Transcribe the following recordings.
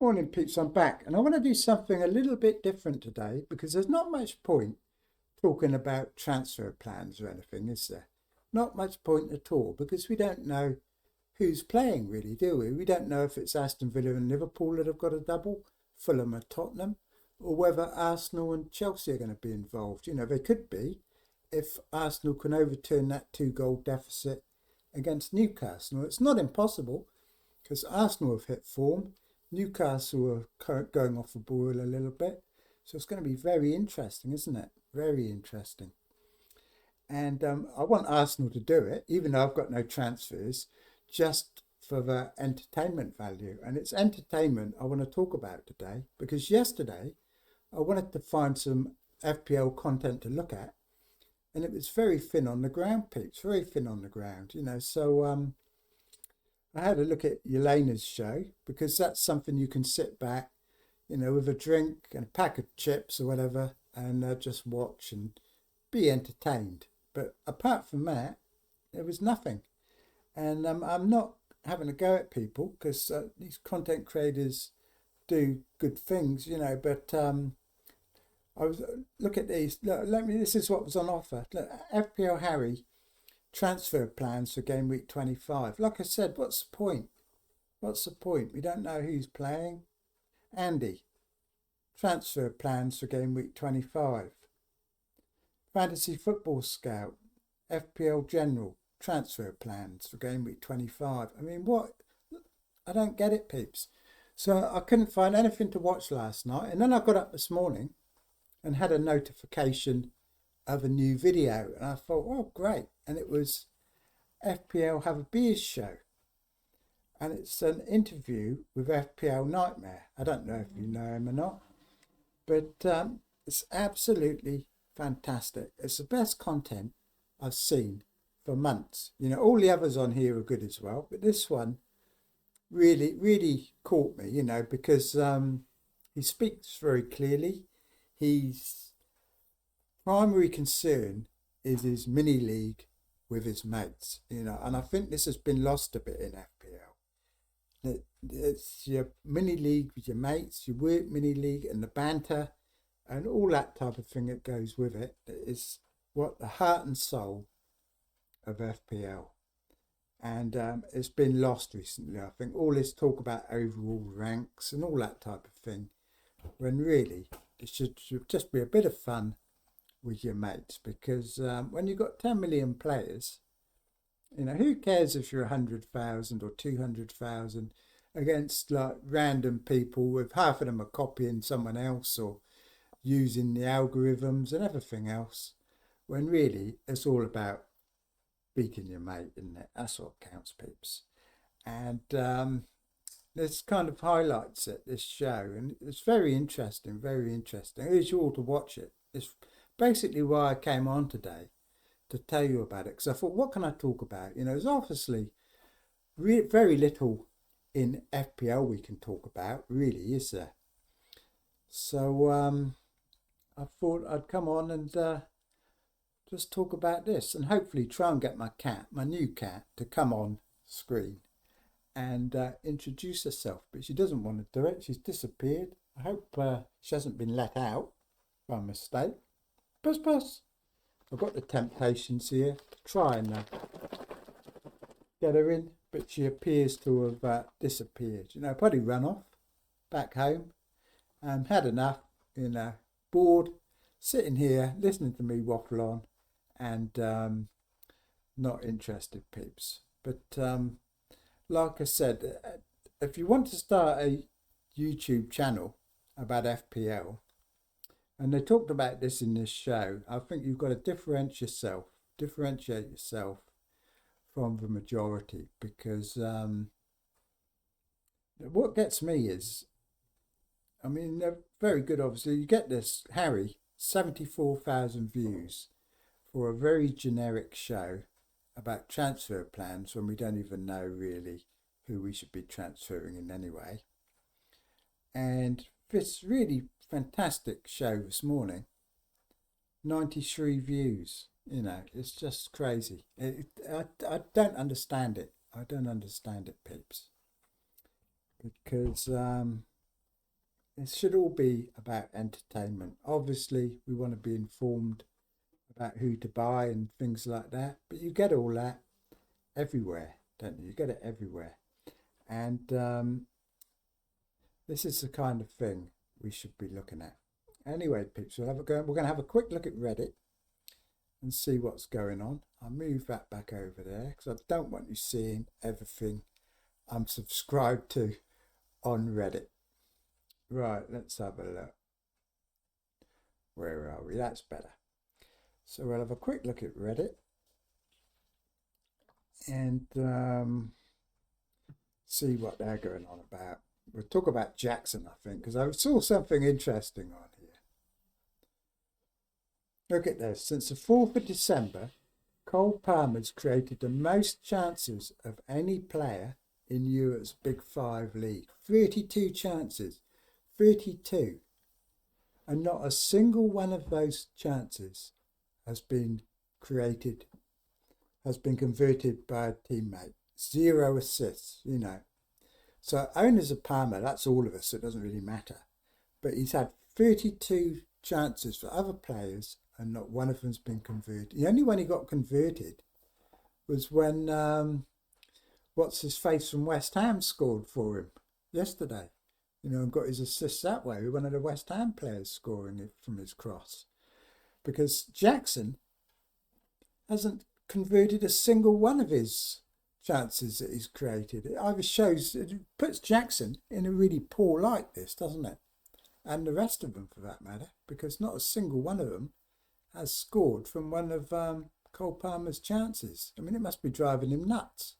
Morning, peeps. I'm back, and I want to do something a little bit different today because there's not much point talking about transfer plans or anything, is there? Not much point at all because we don't know who's playing, really, do we? We don't know if it's Aston Villa and Liverpool that have got a double, Fulham or Tottenham, or whether Arsenal and Chelsea are going to be involved. They could be if Arsenal can overturn that two-goal deficit against Newcastle. It's not impossible because Arsenal have hit form. Newcastle are going off the boil a little bit. So it's going to be very interesting, isn't it? Very interesting. And I want Arsenal to do it, even though I've got no transfers, just for the entertainment value. And it's entertainment I want to talk about today because yesterday I wanted to find some FPL content to look at. And it was very thin on the ground, peeps, very thin on the ground. So I had a look at Yelena's show because that's something you can sit back, with a drink and a pack of chips or whatever and just watch and be entertained. But apart from that, there was nothing. And I'm not having a go at people because these content creators do good things, but I was look at these. Look, this is what was on offer. Look, FPL Harry transfer plans for game week 25. Like I said, what's the point? What's the point? We don't know who's playing. Andy, transfer plans for game week 25. Fantasy Football Scout, FPL General, transfer plans for game week 25. I mean, what? I don't get it, peeps. So I couldn't find anything to watch last night. And then I got up this morning and had a notification of a new video. And I thought, oh, great. And it was FPL Have a Beers show. And it's an interview with FPL Nightmare. I don't know if you know him or not, but it's absolutely fantastic. It's the best content I've seen for months. All the others on here are good as well, but this one really, really caught me, because he speaks very clearly. His primary concern is his mini league with his mates, and I think this has been lost a bit in FPL. It's your mini league with your mates, your work mini league, and the banter, and all that type of thing that goes with it is what the heart and soul of FPL. And it's been lost recently. I think all this talk about overall ranks and all that type of thing, when really it should just be a bit of fun with your mates, because when you've got 10 million players, who cares if you're 100,000 or 200,000 against like random people with half of them are copying someone else or using the algorithms and everything else, when really it's all about beating your mate, isn't it? That's what counts, peeps. And this kind of highlights it, this show, and it's very interesting, very interesting. I urge you all to watch it. It's basically why I came on today, to tell you about it, because I thought, what can I talk about? There's obviously very little in FPL we can talk about, really, is there? So I thought I'd come on and just talk about this and hopefully try and get my new cat, to come on screen and introduce herself. But she doesn't want to do it. She's disappeared. I hope she hasn't been let out by mistake. Puss, puss. I've got the temptations here to try and get her in, but she appears to have disappeared. Probably run off back home. Had enough, bored, sitting here listening to me waffle on, and not interested, peeps. But like I said, if you want to start a YouTube channel about FPL, and they talked about this in this show, I think you've got to differentiate yourself from the majority, because what gets me is, I mean, they're very good, obviously. You get this, Harry, 74,000 views for a very generic show about transfer plans when we don't even know really who we should be transferring in anyway. And this really fantastic show this morning, 93 views. It's just crazy. I don't understand it. I don't understand it, peeps. Because it should all be about entertainment. Obviously, we want to be informed about who to buy and things like that, but you get all that everywhere, don't you? You get it everywhere. And this is the kind of thing we should be looking at. Anyway, peeps, we're going to have a quick look at Reddit and see what's going on. I'll move that back over there because I don't want you seeing everything I'm subscribed to on Reddit. Right, let's have a look. Where are we? That's better. So we'll have a quick look at Reddit and see what they're going on about. We'll talk about Jackson, I think, because I saw something interesting on here. Look at this. Since the 4th of December, Cole Palmer's created the most chances of any player in Europe's Big Five league. 32 chances. 32. And not a single one of those chances has been created, has been converted by a teammate. 0 assists, you know. So owners of Palmer, that's all of us, it doesn't really matter. But he's had 32 chances for other players and not one of them's been converted. The only one he got converted was when what's his face from West Ham scored for him yesterday. You know, and got his assists that way. One of the West Ham players scoring it from his cross. Because Jackson hasn't converted a single one of his chances that he's created. It either shows, it puts Jackson in a really poor light, this, doesn't it? And the rest of them, for that matter, because not a single one of them has scored from one of Cole Palmer's chances. I mean, it must be driving him nuts.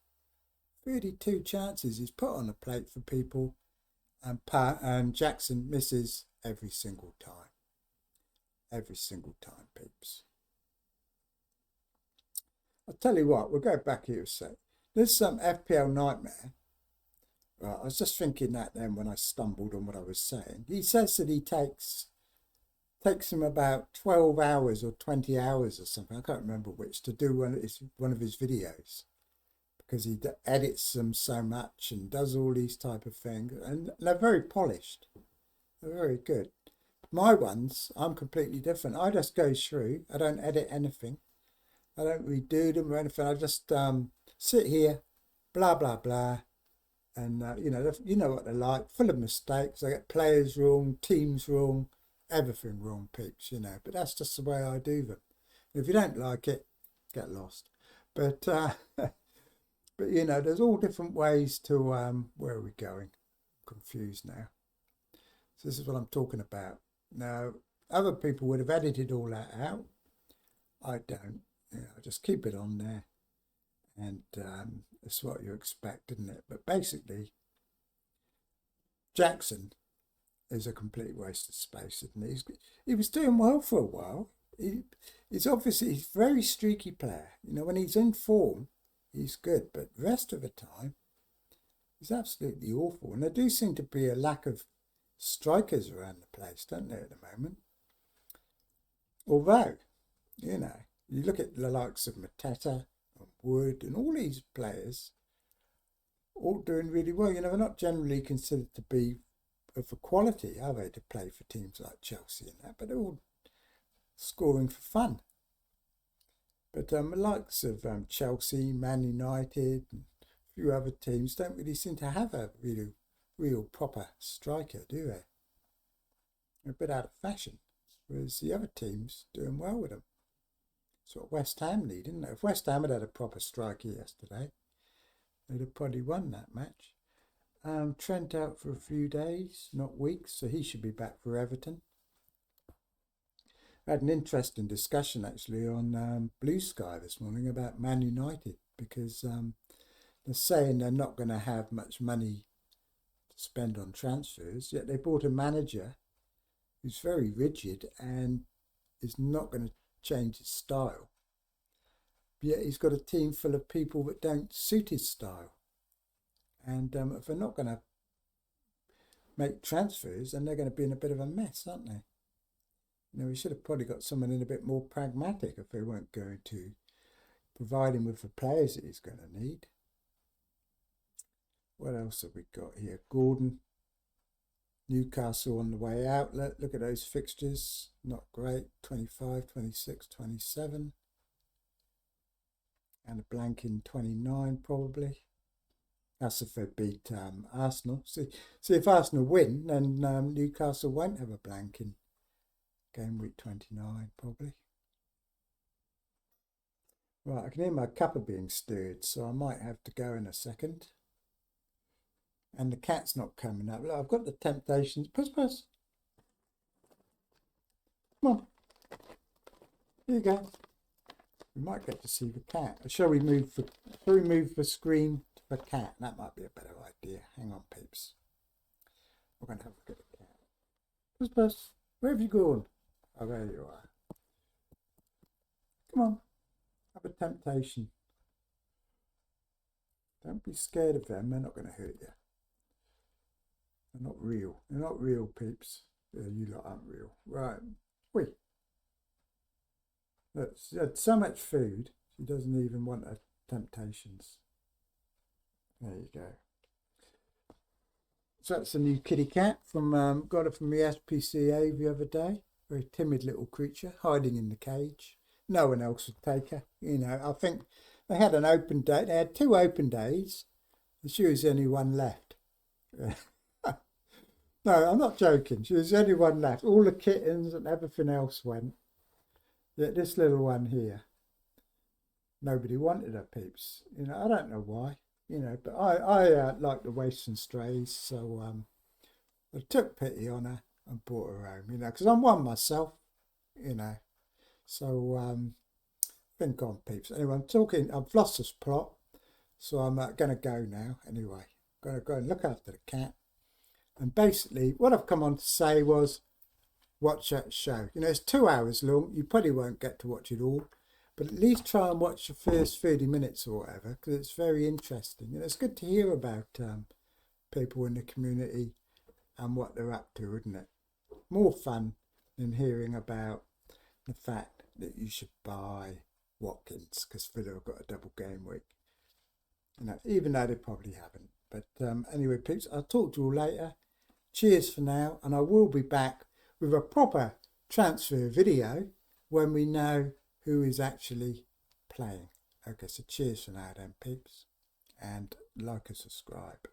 32 chances he's put on a plate for people, and Jackson misses every single time. Every single time, peeps. I'll tell you what, we'll go back here a sec. There's some FPL nightmare. Right, I was just thinking that then when I stumbled on what I was saying. He says that he takes him about 12 hours or 20 hours or something, I can't remember which, to do one of his videos. Because he edits them so much and does all these type of things. And they're very polished. They're very good. My ones, I'm completely different. I just go through. I don't edit anything. I don't redo them or anything. I just sit here, blah, blah, blah. And, you know what they're like. Full of mistakes. I get players wrong, teams wrong, everything wrong, peeps, you know. But that's just the way I do them. If you don't like it, get lost. But... But, you know, there's all different ways to, where are we going? I'm confused now. So this is what I'm talking about. Now, other people would have edited all that out. I don't. You know, I just keep it on there. And it's what you expect, isn't it? But basically, Jackson is a complete waste of space, isn't he? He was doing well for a while. He's obviously a very streaky player. You know, when he's in form, he's good, but the rest of the time, he's absolutely awful. And there do seem to be a lack of strikers around the place, don't there, at the moment? Although, you know, you look at the likes of Mateta and Wood and all these players, all doing really well. You know, they're not generally considered to be of the quality, are they, to play for teams like Chelsea and that, but they're all scoring for fun. But the likes of Chelsea, Man United, and a few other teams don't really seem to have a real proper striker, do they? They're a bit out of fashion, whereas the other teams doing well with them. That's what West Ham need, isn't it? If West Ham had a proper striker yesterday, they'd have probably won that match. Trent out for a few days, not weeks, so he should be back for Everton. I had an interesting discussion actually on Blue Sky this morning about Man United because they're saying they're not going to have much money to spend on transfers, yet they bought a manager who's very rigid and is not going to change his style. Yet he's got a team full of people that don't suit his style. And if they're not going to make transfers, then they're going to be in a bit of a mess, aren't they? You know, we should have probably got someone in a bit more pragmatic if they weren't going to provide him with the players that he's going to need. What else have we got here? Gordon. Newcastle on the way out. Look at those fixtures. Not great. 25, 26, 27. And a blank in 29 probably. That's if they beat Arsenal. See if Arsenal win, then Newcastle won't have a blank in game week 29 probably. Right, I can hear my cuppa being stirred, so I might have to go in a second. And the cat's not coming up. Look, I've got the temptations. Puss, puss. Come on. Here you go. We might get to see the cat. Shall we move the screen to the cat? That might be a better idea. Hang on, peeps. We're going to have a look at the cat. Puss, puss. Where have you gone? Oh, there you are. Come on. Have a temptation. Don't be scared of them. They're not going to hurt you. They're not real. They're not real, peeps. Yeah, you lot aren't real. Right. Wait. Look, she had so much food, she doesn't even want her temptations. There you go. So that's a new kitty cat from got it from the SPCA the other day. Very timid little creature, hiding in the cage. No one else would take her. You know, I think they had an open day. They had 2 open days, and she was the only one left. No, I'm not joking. She was the only one left. All the kittens and everything else went. Yet this little one here, nobody wanted her, peeps. You know, I don't know why. You know, but I like the waifs and strays, so I took pity on her and brought her home. You know, because I'm one myself. You know, so think on, peeps. Anyway, I've lost this plot, so I'm going to go now. Anyway, I'm going to go and look after the cat. And basically, what I've come on to say was, watch that show. You know, it's 2 hours long. You probably won't get to watch it all, but at least try and watch the first 30 minutes or whatever, because it's very interesting. You know, it's good to hear about people in the community and what they're up to, isn't it? More fun than hearing about the fact that you should buy Watkins because Villa have got a double game week. You know, even though they probably haven't. But anyway, peeps, I'll talk to you all later. Cheers for now, and I will be back with a proper transfer video when we know who is actually playing. Okay, so cheers for now then, peeps, and like and subscribe.